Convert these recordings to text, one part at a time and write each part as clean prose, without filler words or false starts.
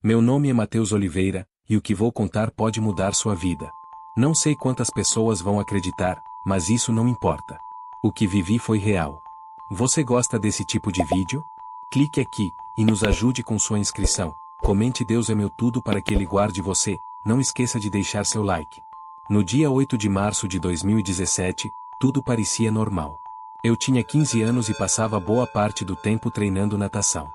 Meu nome é Matheus Oliveira, e o que vou contar pode mudar sua vida. Não sei quantas pessoas vão acreditar, mas isso não importa. O que vivi foi real. Você gosta desse tipo de vídeo? Clique aqui, e nos ajude com sua inscrição. Comente Deus é meu tudo para que Ele guarde você, não esqueça de deixar seu like. No dia 8 de março de 2017, tudo parecia normal. Eu tinha 15 anos e passava boa parte do tempo treinando natação.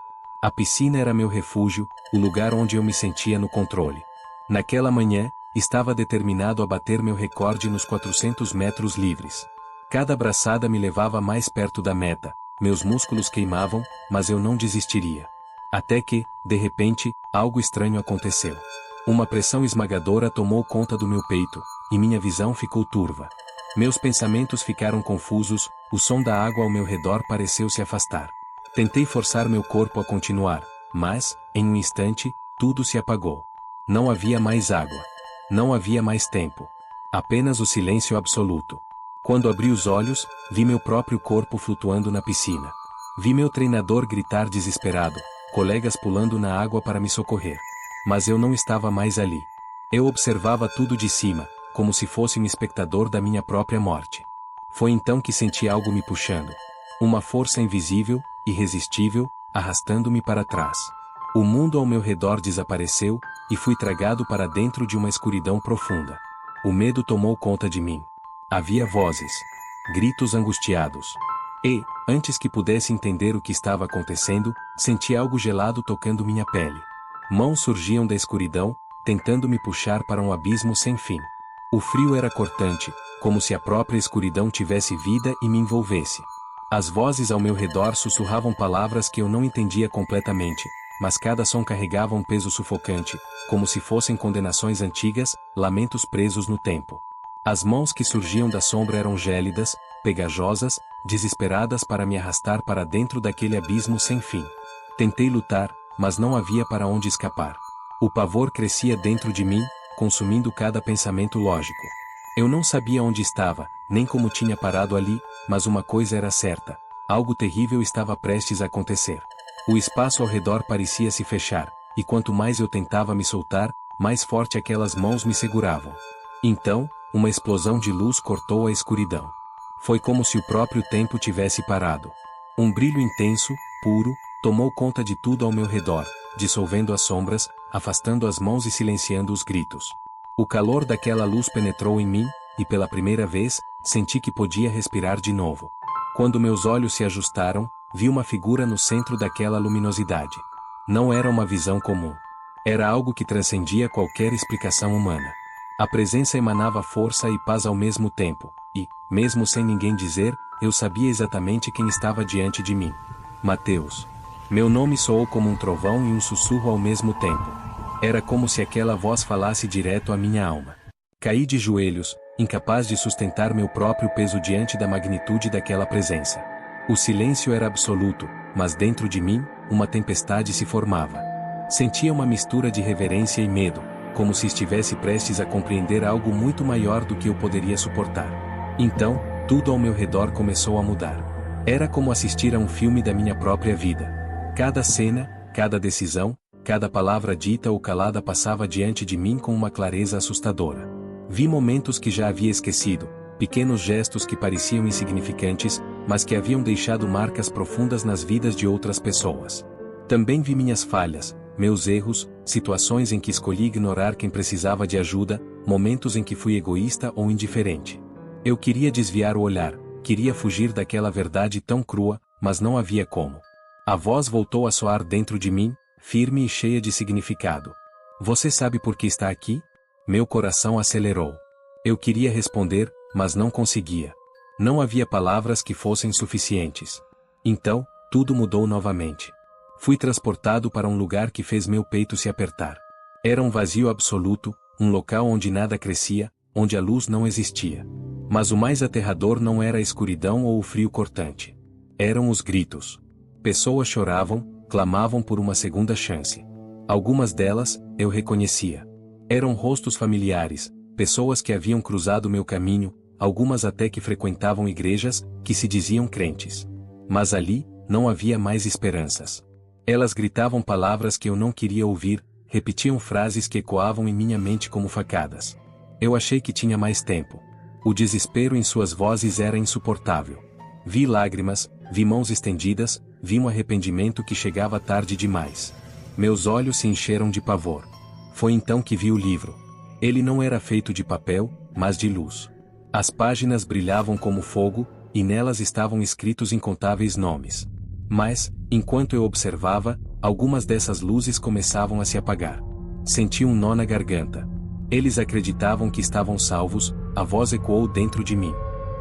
A piscina era meu refúgio, o lugar onde eu me sentia no controle. Naquela manhã, estava determinado a bater meu recorde nos 400 metros livres. Cada braçada me levava mais perto da meta, meus músculos queimavam, mas eu não desistiria. Até que, de repente, algo estranho aconteceu. Uma pressão esmagadora tomou conta do meu peito, e minha visão ficou turva. Meus pensamentos ficaram confusos, o som da água ao meu redor pareceu se afastar. Tentei forçar meu corpo a continuar, mas, em um instante, tudo se apagou. Não havia mais água. Não havia mais tempo. Apenas o silêncio absoluto. Quando abri os olhos, vi meu próprio corpo flutuando na piscina. Vi meu treinador gritar desesperado, colegas pulando na água para me socorrer. Mas eu não estava mais ali. Eu observava tudo de cima, como se fosse um espectador da minha própria morte. Foi então que senti algo me puxando. Uma força invisível, irresistível, arrastando-me para trás. O mundo ao meu redor desapareceu, e fui tragado para dentro de uma escuridão profunda. O medo tomou conta de mim. Havia vozes, gritos angustiados. E, antes que pudesse entender o que estava acontecendo, senti algo gelado tocando minha pele. Mãos surgiam da escuridão, tentando me puxar para um abismo sem fim. O frio era cortante, como se a própria escuridão tivesse vida e me envolvesse. As vozes ao meu redor sussurravam palavras que eu não entendia completamente, mas cada som carregava um peso sufocante, como se fossem condenações antigas, lamentos presos no tempo. As mãos que surgiam da sombra eram gélidas, pegajosas, desesperadas para me arrastar para dentro daquele abismo sem fim. Tentei lutar, mas não havia para onde escapar. O pavor crescia dentro de mim, consumindo cada pensamento lógico. Eu não sabia onde estava, nem como tinha parado ali, mas uma coisa era certa: algo terrível estava prestes a acontecer. O espaço ao redor parecia se fechar, e quanto mais eu tentava me soltar, mais forte aquelas mãos me seguravam. Então, uma explosão de luz cortou a escuridão. Foi como se o próprio tempo tivesse parado. Um brilho intenso, puro, tomou conta de tudo ao meu redor, dissolvendo as sombras, afastando as mãos e silenciando os gritos. O calor daquela luz penetrou em mim, e pela primeira vez, senti que podia respirar de novo. Quando meus olhos se ajustaram, vi uma figura no centro daquela luminosidade. Não era uma visão comum. Era algo que transcendia qualquer explicação humana. A presença emanava força e paz ao mesmo tempo, e, mesmo sem ninguém dizer, eu sabia exatamente quem estava diante de mim. Matheus. Meu nome soou como um trovão e um sussurro ao mesmo tempo. Era como se aquela voz falasse direto à minha alma. Caí de joelhos, incapaz de sustentar meu próprio peso diante da magnitude daquela presença. O silêncio era absoluto, mas dentro de mim, uma tempestade se formava. Sentia uma mistura de reverência e medo, como se estivesse prestes a compreender algo muito maior do que eu poderia suportar. Então, tudo ao meu redor começou a mudar. Era como assistir a um filme da minha própria vida. Cada cena, cada decisão, cada palavra dita ou calada passava diante de mim com uma clareza assustadora. Vi momentos que já havia esquecido, pequenos gestos que pareciam insignificantes, mas que haviam deixado marcas profundas nas vidas de outras pessoas. Também vi minhas falhas, meus erros, situações em que escolhi ignorar quem precisava de ajuda, momentos em que fui egoísta ou indiferente. Eu queria desviar o olhar, queria fugir daquela verdade tão crua, mas não havia como. A voz voltou a soar dentro de mim, firme e cheia de significado. Você sabe por que está aqui? Meu coração acelerou. Eu queria responder, mas não conseguia. Não havia palavras que fossem suficientes. Então, tudo mudou novamente. Fui transportado para um lugar que fez meu peito se apertar. Era um vazio absoluto, um local onde nada crescia, onde a luz não existia. Mas o mais aterrador não era a escuridão ou o frio cortante. Eram os gritos. Pessoas choravam, clamavam por uma segunda chance. Algumas delas, eu reconhecia. Eram rostos familiares, pessoas que haviam cruzado meu caminho, algumas até que frequentavam igrejas, que se diziam crentes. Mas ali, não havia mais esperanças. Elas gritavam palavras que eu não queria ouvir: repetiam frases que ecoavam em minha mente como facadas. Eu achei que tinha mais tempo. O desespero em suas vozes era insuportável. Vi lágrimas, vi mãos estendidas, vi um arrependimento que chegava tarde demais. Meus olhos se encheram de pavor. Foi então que vi o livro. Ele não era feito de papel, mas de luz. As páginas brilhavam como fogo, e nelas estavam escritos incontáveis nomes. Mas, enquanto eu observava, algumas dessas luzes começavam a se apagar. Senti um nó na garganta. Eles acreditavam que estavam salvos, a voz ecoou dentro de mim.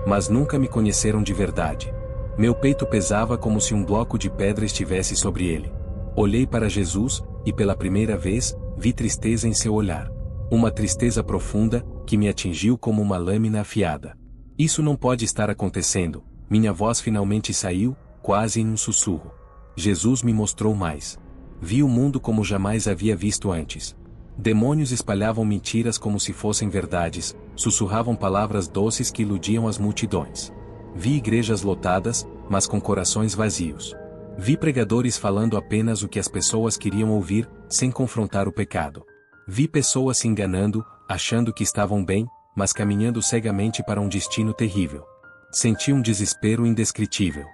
Mas nunca me conheceram de verdade. Meu peito pesava como se um bloco de pedra estivesse sobre ele. Olhei para Jesus, e pela primeira vez, vi tristeza em seu olhar. Uma tristeza profunda, que me atingiu como uma lâmina afiada. Isso não pode estar acontecendo, minha voz finalmente saiu, quase em um sussurro. Jesus me mostrou mais. Vi o mundo como jamais havia visto antes. Demônios espalhavam mentiras como se fossem verdades, sussurravam palavras doces que iludiam as multidões. Vi igrejas lotadas, mas com corações vazios. Vi pregadores falando apenas o que as pessoas queriam ouvir, sem confrontar o pecado. Vi pessoas se enganando, achando que estavam bem, mas caminhando cegamente para um destino terrível. Senti um desespero indescritível.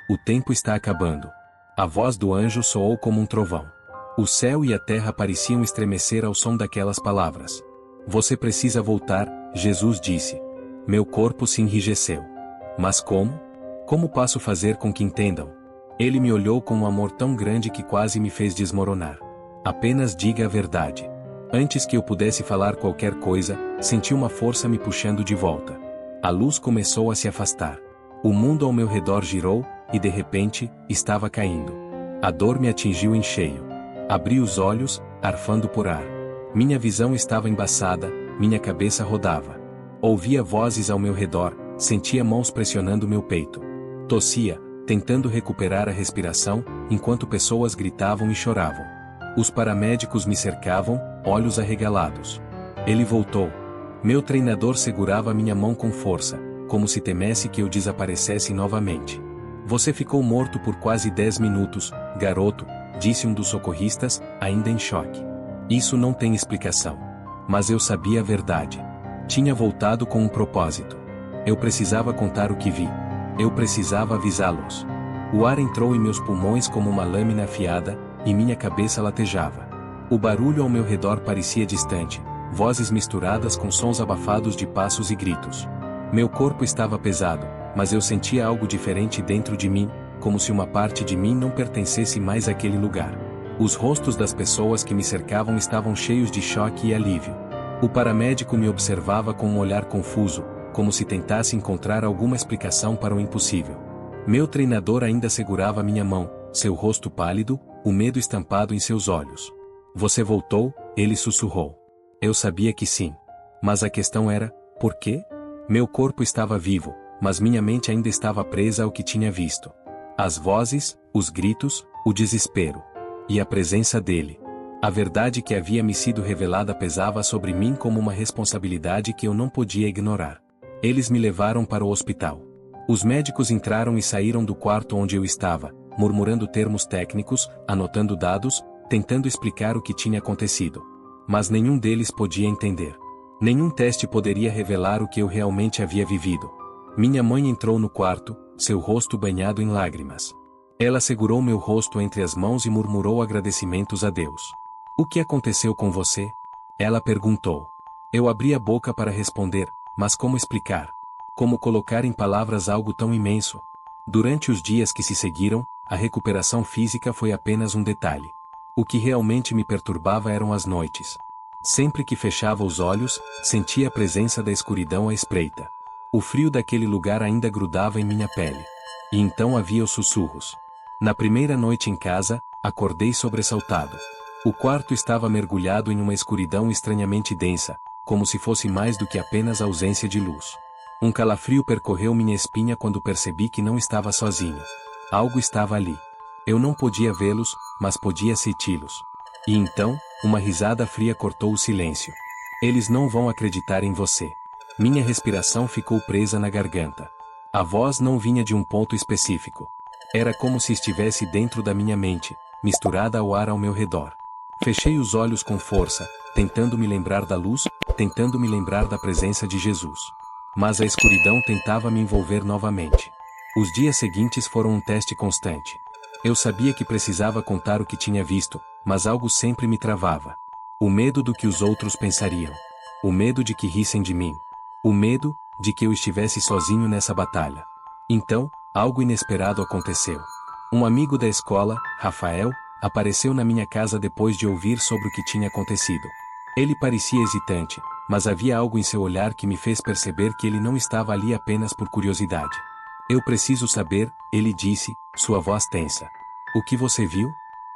O tempo está acabando. A voz do anjo soou como um trovão. O céu e a terra pareciam estremecer ao som daquelas palavras. Você precisa voltar, Jesus disse. Meu corpo se enrijeceu. Mas como? Como posso fazer com que entendam? Ele me olhou com um amor tão grande que quase me fez desmoronar. Apenas diga a verdade. Antes que eu pudesse falar qualquer coisa, senti uma força me puxando de volta. A luz começou a se afastar. O mundo ao meu redor girou, e de repente, estava caindo. A dor me atingiu em cheio. Abri os olhos, arfando por ar. Minha visão estava embaçada, minha cabeça rodava. Ouvia vozes ao meu redor, sentia mãos pressionando meu peito. Tossia, tentando recuperar a respiração, enquanto pessoas gritavam e choravam. Os paramédicos me cercavam, olhos arregalados. Ele voltou. Meu treinador segurava minha mão com força, como se temesse que eu desaparecesse novamente. Você ficou morto por quase 10 minutos, garoto, disse um dos socorristas, ainda em choque. Isso não tem explicação. Mas eu sabia a verdade. Tinha voltado com um propósito. Eu precisava contar o que vi. Eu precisava avisá-los. O ar entrou em meus pulmões como uma lâmina afiada, e minha cabeça latejava. O barulho ao meu redor parecia distante, vozes misturadas com sons abafados de passos e gritos. Meu corpo estava pesado, mas eu sentia algo diferente dentro de mim, como se uma parte de mim não pertencesse mais àquele lugar. Os rostos das pessoas que me cercavam estavam cheios de choque e alívio. O paramédico me observava com um olhar confuso, como se tentasse encontrar alguma explicação para o impossível. Meu treinador ainda segurava minha mão, seu rosto pálido, o medo estampado em seus olhos. Você voltou? Ele sussurrou. Eu sabia que sim. Mas a questão era, por quê? Meu corpo estava vivo, mas minha mente ainda estava presa ao que tinha visto. As vozes, os gritos, o desespero. E a presença dele. A verdade que havia me sido revelada pesava sobre mim como uma responsabilidade que eu não podia ignorar. Eles me levaram para o hospital. Os médicos entraram e saíram do quarto onde eu estava, murmurando termos técnicos, anotando dados, tentando explicar o que tinha acontecido. Mas nenhum deles podia entender. Nenhum teste poderia revelar o que eu realmente havia vivido. Minha mãe entrou no quarto, seu rosto banhado em lágrimas. Ela segurou meu rosto entre as mãos e murmurou agradecimentos a Deus. O que aconteceu com você? Ela perguntou. Eu abri a boca para responder, mas como explicar? Como colocar em palavras algo tão imenso? Durante os dias que se seguiram, a recuperação física foi apenas um detalhe. O que realmente me perturbava eram as noites. Sempre que fechava os olhos, sentia a presença da escuridão à espreita. O frio daquele lugar ainda grudava em minha pele. E então havia os sussurros. Na primeira noite em casa, acordei sobressaltado. O quarto estava mergulhado em uma escuridão estranhamente densa, como se fosse mais do que apenas ausência de luz. Um calafrio percorreu minha espinha quando percebi que não estava sozinho. Algo estava ali. Eu não podia vê-los, mas podia senti-los. E então, uma risada fria cortou o silêncio. Eles não vão acreditar em você. Minha respiração ficou presa na garganta. A voz não vinha de um ponto específico. Era como se estivesse dentro da minha mente, misturada ao ar ao meu redor. Fechei os olhos com força, tentando me lembrar da luz, tentando me lembrar da presença de Jesus. Mas a escuridão tentava me envolver novamente. Os dias seguintes foram um teste constante. Eu sabia que precisava contar o que tinha visto, mas algo sempre me travava. O medo do que os outros pensariam. O medo de que rissem de mim. O medo de que eu estivesse sozinho nessa batalha. Então, algo inesperado aconteceu. Um amigo da escola, Rafael, apareceu na minha casa depois de ouvir sobre o que tinha acontecido. Ele parecia hesitante, mas havia algo em seu olhar que me fez perceber que ele não estava ali apenas por curiosidade. Eu preciso saber, ele disse, sua voz tensa. O que você viu?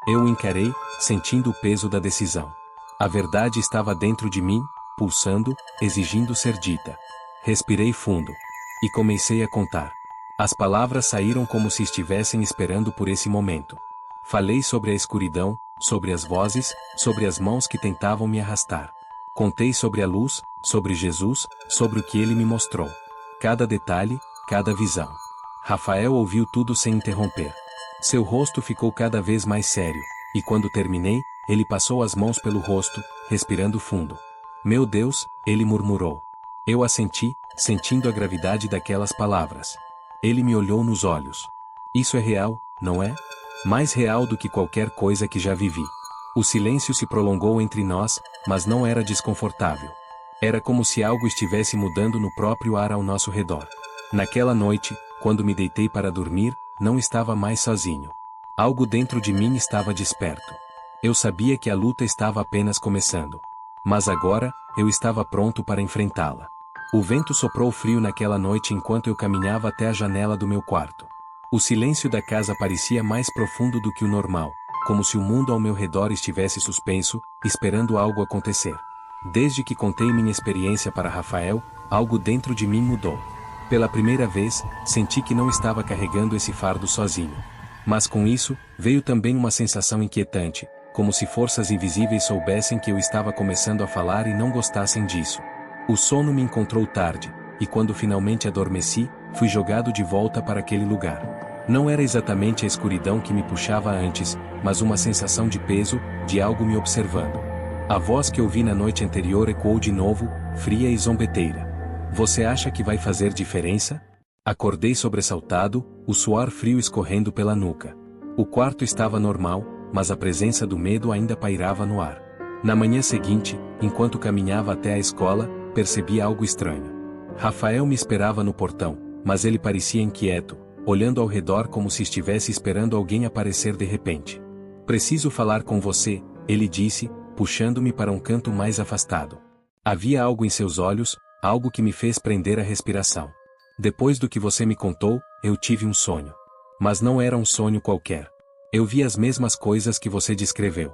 Eu o encarei, sentindo o peso da decisão. A verdade estava dentro de mim, pulsando, exigindo ser dita. Respirei fundo. E comecei a contar. As palavras saíram como se estivessem esperando por esse momento. Falei sobre a escuridão, sobre as vozes, sobre as mãos que tentavam me arrastar. Contei sobre a luz, sobre Jesus, sobre o que ele me mostrou. Cada detalhe, cada visão. Rafael ouviu tudo sem interromper. Seu rosto ficou cada vez mais sério, e quando terminei, ele passou as mãos pelo rosto, respirando fundo. Meu Deus, ele murmurou. Eu assenti, sentindo a gravidade daquelas palavras. Ele me olhou nos olhos. Isso é real, não é? Mais real do que qualquer coisa que já vivi. O silêncio se prolongou entre nós, mas não era desconfortável. Era como se algo estivesse mudando no próprio ar ao nosso redor. Naquela noite, quando me deitei para dormir, não estava mais sozinho. Algo dentro de mim estava desperto. Eu sabia que a luta estava apenas começando. Mas agora, eu estava pronto para enfrentá-la. O vento soprou frio naquela noite enquanto eu caminhava até a janela do meu quarto. O silêncio da casa parecia mais profundo do que o normal, como se o mundo ao meu redor estivesse suspenso, esperando algo acontecer. Desde que contei minha experiência para Rafael, algo dentro de mim mudou. Pela primeira vez, senti que não estava carregando esse fardo sozinho. Mas com isso, veio também uma sensação inquietante, como se forças invisíveis soubessem que eu estava começando a falar e não gostassem disso. O sono me encontrou tarde, e quando finalmente adormeci, fui jogado de volta para aquele lugar. Não era exatamente a escuridão que me puxava antes, mas uma sensação de peso, de algo me observando. A voz que ouvi na noite anterior ecoou de novo, fria e zombeteira. Você acha que vai fazer diferença? Acordei sobressaltado, o suor frio escorrendo pela nuca. O quarto estava normal, mas a presença do medo ainda pairava no ar. Na manhã seguinte, enquanto caminhava até a escola, percebi algo estranho. Rafael me esperava no portão, mas ele parecia inquieto, olhando ao redor como se estivesse esperando alguém aparecer de repente. Preciso falar com você, ele disse, puxando-me para um canto mais afastado. Havia algo em seus olhos, algo que me fez prender a respiração. Depois do que você me contou, eu tive um sonho. Mas não era um sonho qualquer. Eu vi as mesmas coisas que você descreveu.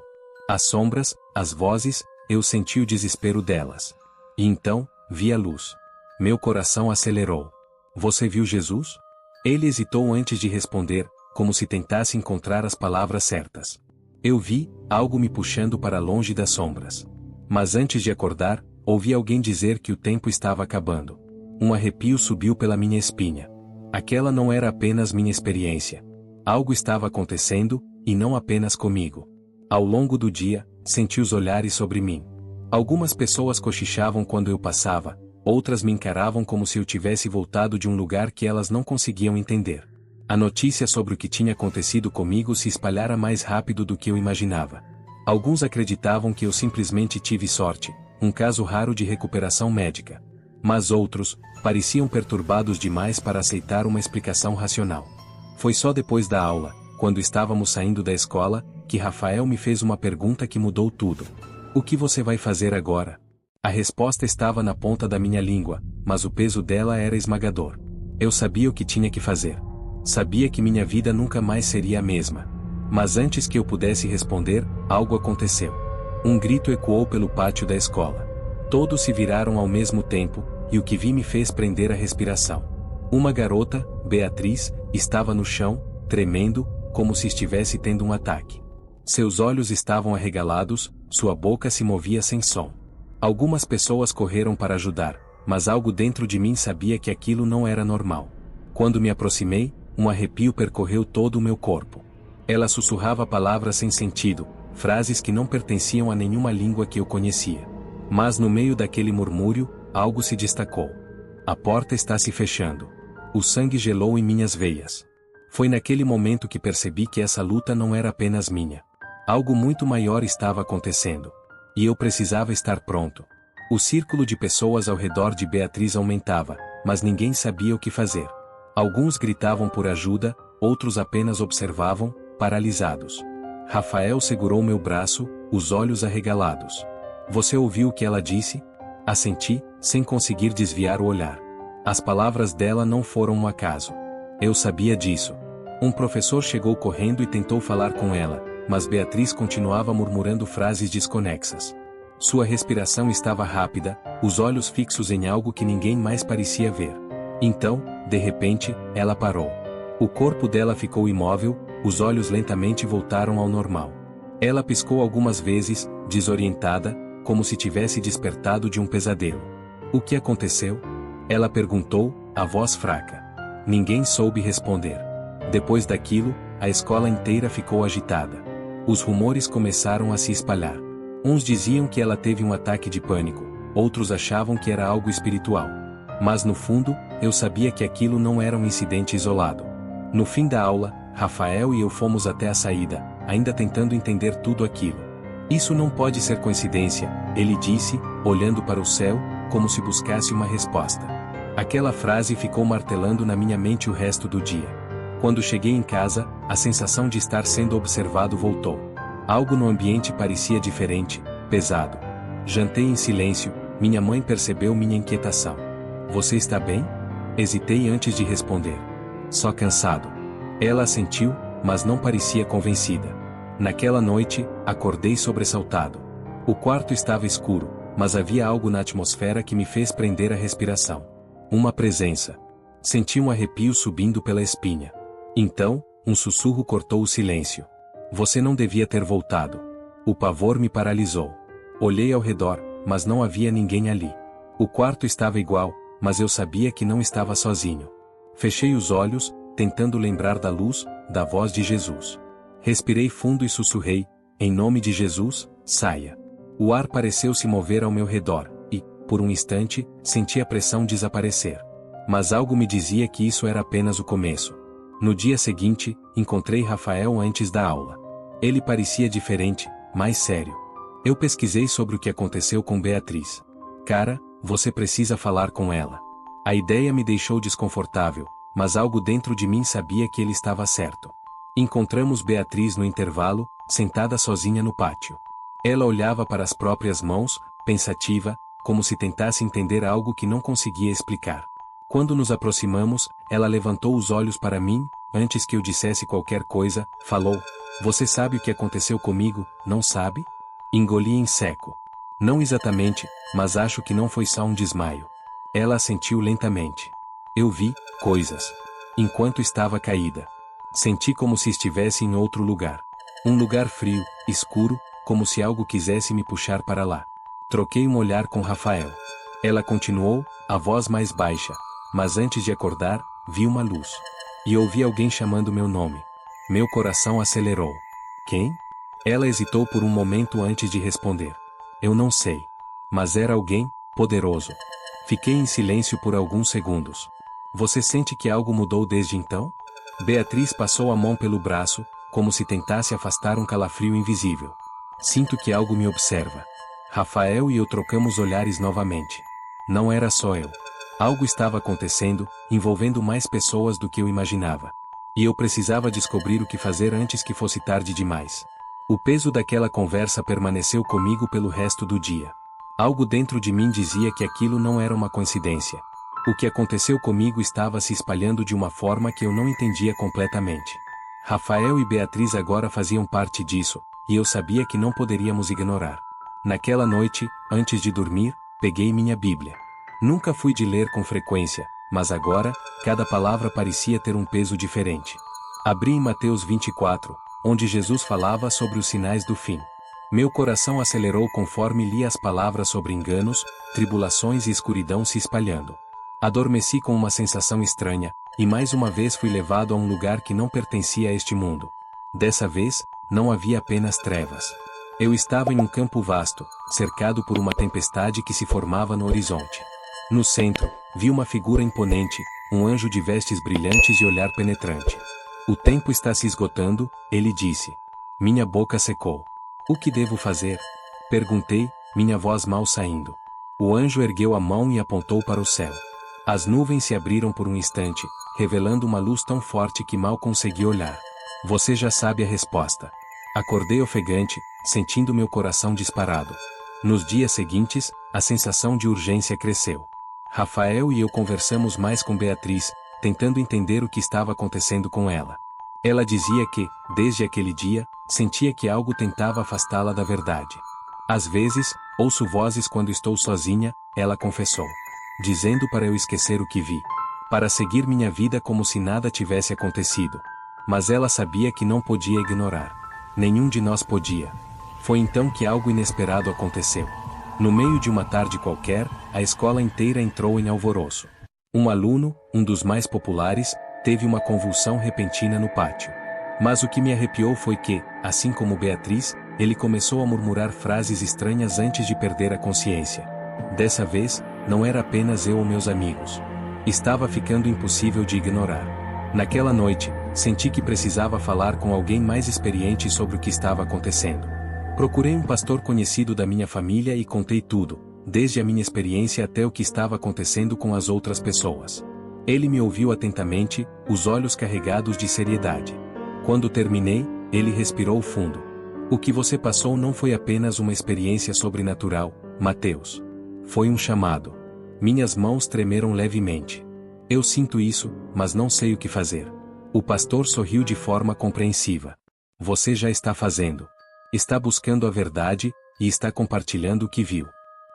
As sombras, as vozes, eu senti o desespero delas. E então, vi a luz. Meu coração acelerou. Você viu Jesus? Ele hesitou antes de responder, como se tentasse encontrar as palavras certas. Eu vi, algo me puxando para longe das sombras. Mas antes de acordar, ouvi alguém dizer que o tempo estava acabando. Um arrepio subiu pela minha espinha. Aquela não era apenas minha experiência. Algo estava acontecendo, e não apenas comigo. Ao longo do dia, senti os olhares sobre mim. Algumas pessoas cochichavam quando eu passava, outras me encaravam como se eu tivesse voltado de um lugar que elas não conseguiam entender. A notícia sobre o que tinha acontecido comigo se espalhara mais rápido do que eu imaginava. Alguns acreditavam que eu simplesmente tive sorte, um caso raro de recuperação médica. Mas outros, pareciam perturbados demais para aceitar uma explicação racional. Foi só depois da aula, quando estávamos saindo da escola, que Rafael me fez uma pergunta que mudou tudo. O que você vai fazer agora? A resposta estava na ponta da minha língua, mas o peso dela era esmagador. Eu sabia o que tinha que fazer. Sabia que minha vida nunca mais seria a mesma. Mas antes que eu pudesse responder, algo aconteceu. Um grito ecoou pelo pátio da escola. Todos se viraram ao mesmo tempo, e o que vi me fez prender a respiração. Uma garota, Beatriz, estava no chão, tremendo, como se estivesse tendo um ataque. Seus olhos estavam arregalados, sua boca se movia sem som. Algumas pessoas correram para ajudar, mas algo dentro de mim sabia que aquilo não era normal. Quando me aproximei, um arrepio percorreu todo o meu corpo. Ela sussurrava palavras sem sentido, frases que não pertenciam a nenhuma língua que eu conhecia. Mas no meio daquele murmúrio, algo se destacou. A porta está se fechando. O sangue gelou em minhas veias. Foi naquele momento que percebi que essa luta não era apenas minha. Algo muito maior estava acontecendo. E eu precisava estar pronto. O círculo de pessoas ao redor de Beatriz aumentava, mas ninguém sabia o que fazer. Alguns gritavam por ajuda, outros apenas observavam, paralisados. Rafael segurou meu braço, os olhos arregalados. Você ouviu o que ela disse? Assenti, sem conseguir desviar o olhar. As palavras dela não foram um acaso. Eu sabia disso. Um professor chegou correndo e tentou falar com ela, mas Beatriz continuava murmurando frases desconexas. Sua respiração estava rápida, os olhos fixos em algo que ninguém mais parecia ver. Então, de repente, ela parou. O corpo dela ficou imóvel, os olhos lentamente voltaram ao normal. Ela piscou algumas vezes, desorientada, como se tivesse despertado de um pesadelo. O que aconteceu? Ela perguntou, a voz fraca. Ninguém soube responder. Depois daquilo, a escola inteira ficou agitada. Os rumores começaram a se espalhar. Uns diziam que ela teve um ataque de pânico, outros achavam que era algo espiritual. Mas no fundo, eu sabia que aquilo não era um incidente isolado. No fim da aula, Rafael e eu fomos até a saída, ainda tentando entender tudo aquilo. Isso não pode ser coincidência, ele disse, olhando para o céu, como se buscasse uma resposta. Aquela frase ficou martelando na minha mente o resto do dia. Quando cheguei em casa, a sensação de estar sendo observado voltou. Algo no ambiente parecia diferente, pesado. Jantei em silêncio, minha mãe percebeu minha inquietação. Você está bem? Hesitei antes de responder. Só cansado. Ela assentiu, mas não parecia convencida. Naquela noite, acordei sobressaltado. O quarto estava escuro, mas havia algo na atmosfera que me fez prender a respiração. Uma presença. Senti um arrepio subindo pela espinha. Então, um sussurro cortou o silêncio. Você não devia ter voltado. O pavor me paralisou. Olhei ao redor, mas não havia ninguém ali. O quarto estava igual, mas eu sabia que não estava sozinho. Fechei os olhos, tentando lembrar da luz, da voz de Jesus. Respirei fundo e sussurrei, em nome de Jesus, saia. O ar pareceu se mover ao meu redor, e, por um instante, senti a pressão desaparecer. Mas algo me dizia que isso era apenas o começo. No dia seguinte, encontrei Rafael antes da aula. Ele parecia diferente, mais sério. Eu pesquisei sobre o que aconteceu com Beatriz. Cara, você precisa falar com ela. A ideia me deixou desconfortável, mas algo dentro de mim sabia que ele estava certo. Encontramos Beatriz no intervalo, sentada sozinha no pátio. Ela olhava para as próprias mãos, pensativa, como se tentasse entender algo que não conseguia explicar. Quando nos aproximamos, ela levantou os olhos para mim, antes que eu dissesse qualquer coisa, falou: Você sabe o que aconteceu comigo, não sabe? Engoli em seco. Não exatamente, mas acho que não foi só um desmaio. Ela assentiu lentamente. Eu vi coisas. Enquanto estava caída. Senti como se estivesse em outro lugar. Um lugar frio, escuro, como se algo quisesse me puxar para lá. Troquei um olhar com Rafael. Ela continuou, a voz mais baixa. Mas antes de acordar, vi uma luz. E ouvi alguém chamando meu nome. Meu coração acelerou. Quem? Ela hesitou por um momento antes de responder. Eu não sei. Mas era alguém, poderoso. Fiquei em silêncio por alguns segundos. Você sente que algo mudou desde então? Beatriz passou a mão pelo braço, como se tentasse afastar um calafrio invisível. Sinto que algo me observa. Rafael e eu trocamos olhares novamente. Não era só eu. Algo estava acontecendo, envolvendo mais pessoas do que eu imaginava. E eu precisava descobrir o que fazer antes que fosse tarde demais. O peso daquela conversa permaneceu comigo pelo resto do dia. Algo dentro de mim dizia que aquilo não era uma coincidência. O que aconteceu comigo estava se espalhando de uma forma que eu não entendia completamente. Rafael e Beatriz agora faziam parte disso, e eu sabia que não poderíamos ignorar. Naquela noite, antes de dormir, peguei minha Bíblia. Nunca fui de ler com frequência, mas agora, cada palavra parecia ter um peso diferente. Abri em Mateus 24, onde Jesus falava sobre os sinais do fim. Meu coração acelerou conforme lia as palavras sobre enganos, tribulações e escuridão se espalhando. Adormeci com uma sensação estranha, e mais uma vez fui levado a um lugar que não pertencia a este mundo. Dessa vez, não havia apenas trevas. Eu estava em um campo vasto, cercado por uma tempestade que se formava no horizonte. No centro, vi uma figura imponente, um anjo de vestes brilhantes e olhar penetrante. O tempo está se esgotando, ele disse. Minha boca secou. O que devo fazer? Perguntei, minha voz mal saindo. O anjo ergueu a mão e apontou para o céu. As nuvens se abriram por um instante, revelando uma luz tão forte que mal consegui olhar. Você já sabe a resposta. Acordei ofegante, sentindo meu coração disparado. Nos dias seguintes, a sensação de urgência cresceu. Rafael e eu conversamos mais com Beatriz, tentando entender o que estava acontecendo com ela. Ela dizia que, desde aquele dia, sentia que algo tentava afastá-la da verdade. Às vezes, ouço vozes quando estou sozinha, ela confessou. Dizendo para eu esquecer o que vi. Para seguir minha vida como se nada tivesse acontecido. Mas ela sabia que não podia ignorar. Nenhum de nós podia. Foi então que algo inesperado aconteceu. No meio de uma tarde qualquer, a escola inteira entrou em alvoroço. Um aluno, um dos mais populares, teve uma convulsão repentina no pátio. Mas o que me arrepiou foi que, assim como Beatriz, ele começou a murmurar frases estranhas antes de perder a consciência. Dessa vez, não era apenas eu ou meus amigos. Estava ficando impossível de ignorar. Naquela noite, senti que precisava falar com alguém mais experiente sobre o que estava acontecendo. Procurei um pastor conhecido da minha família e contei tudo, desde a minha experiência até o que estava acontecendo com as outras pessoas. Ele me ouviu atentamente, os olhos carregados de seriedade. Quando terminei, ele respirou fundo. O que você passou não foi apenas uma experiência sobrenatural, Mateus. Foi um chamado. Minhas mãos tremeram levemente. Eu sinto isso, mas não sei o que fazer. O pastor sorriu de forma compreensiva. Você já está fazendo. Está buscando a verdade, e está compartilhando o que viu.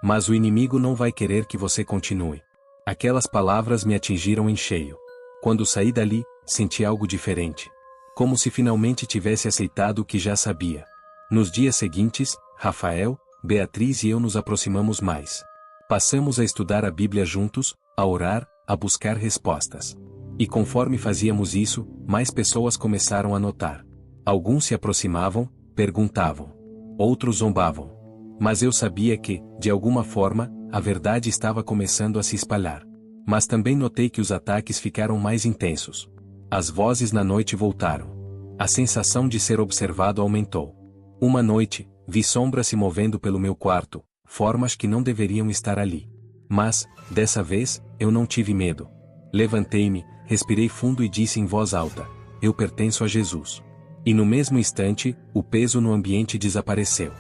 Mas o inimigo não vai querer que você continue. Aquelas palavras me atingiram em cheio. Quando saí dali, senti algo diferente. Como se finalmente tivesse aceitado o que já sabia. Nos dias seguintes, Rafael, Beatriz e eu nos aproximamos mais. Passamos a estudar a Bíblia juntos, a orar, a buscar respostas. E conforme fazíamos isso, mais pessoas começaram a notar. Alguns se aproximavam, perguntavam. Outros zombavam. Mas eu sabia que, de alguma forma, a verdade estava começando a se espalhar. Mas também notei que os ataques ficaram mais intensos. As vozes na noite voltaram. A sensação de ser observado aumentou. Uma noite, vi sombras se movendo pelo meu quarto, formas que não deveriam estar ali. Mas, dessa vez, eu não tive medo. Levantei-me, respirei fundo e disse em voz alta: eu pertenço a Jesus. E no mesmo instante, o peso no ambiente desapareceu.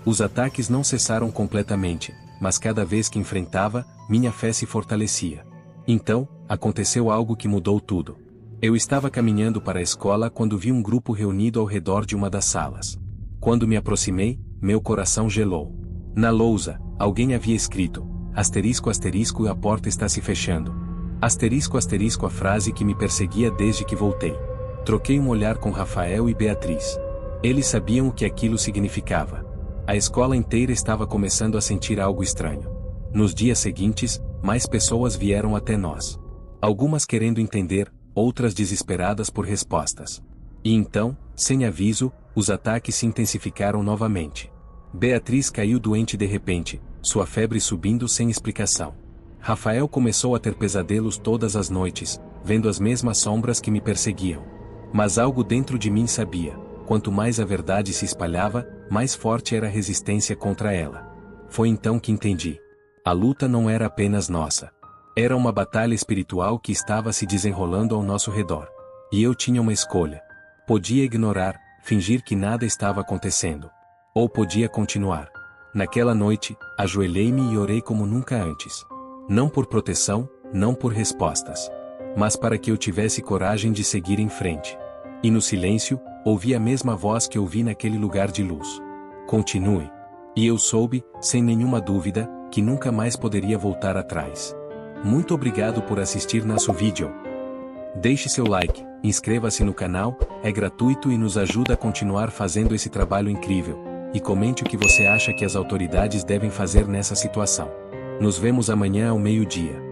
Os ataques não cessaram completamente, mas cada vez que enfrentava, minha fé se fortalecia. Então, aconteceu algo que mudou tudo. Eu estava caminhando para a escola quando vi um grupo reunido ao redor de uma das salas. Quando me aproximei, meu coração gelou. Na lousa, alguém havia escrito: asterisco asterisco a porta está se fechando. Asterisco asterisco a frase que me perseguia desde que voltei. Troquei um olhar com Rafael e Beatriz. Eles sabiam o que aquilo significava. A escola inteira estava começando a sentir algo estranho. Nos dias seguintes, mais pessoas vieram até nós. Algumas querendo entender, outras desesperadas por respostas. E então, sem aviso, os ataques se intensificaram novamente. Beatriz caiu doente de repente, sua febre subindo sem explicação. Rafael começou a ter pesadelos todas as noites, vendo as mesmas sombras que me perseguiam. Mas algo dentro de mim sabia: quanto mais a verdade se espalhava, mais forte era a resistência contra ela. Foi então que entendi. A luta não era apenas nossa. Era uma batalha espiritual que estava se desenrolando ao nosso redor. E eu tinha uma escolha. Podia ignorar, fingir que nada estava acontecendo. Ou podia continuar. Naquela noite, ajoelhei-me e orei como nunca antes. Não por proteção, não por respostas. Mas para que eu tivesse coragem de seguir em frente. E no silêncio, ouvi a mesma voz que ouvi naquele lugar de luz. Continue. E eu soube, sem nenhuma dúvida, que nunca mais poderia voltar atrás. Muito obrigado por assistir nosso vídeo. Deixe seu like, inscreva-se no canal, é gratuito e nos ajuda a continuar fazendo esse trabalho incrível. E comente o que você acha que as autoridades devem fazer nessa situação. Nos vemos amanhã ao meio-dia.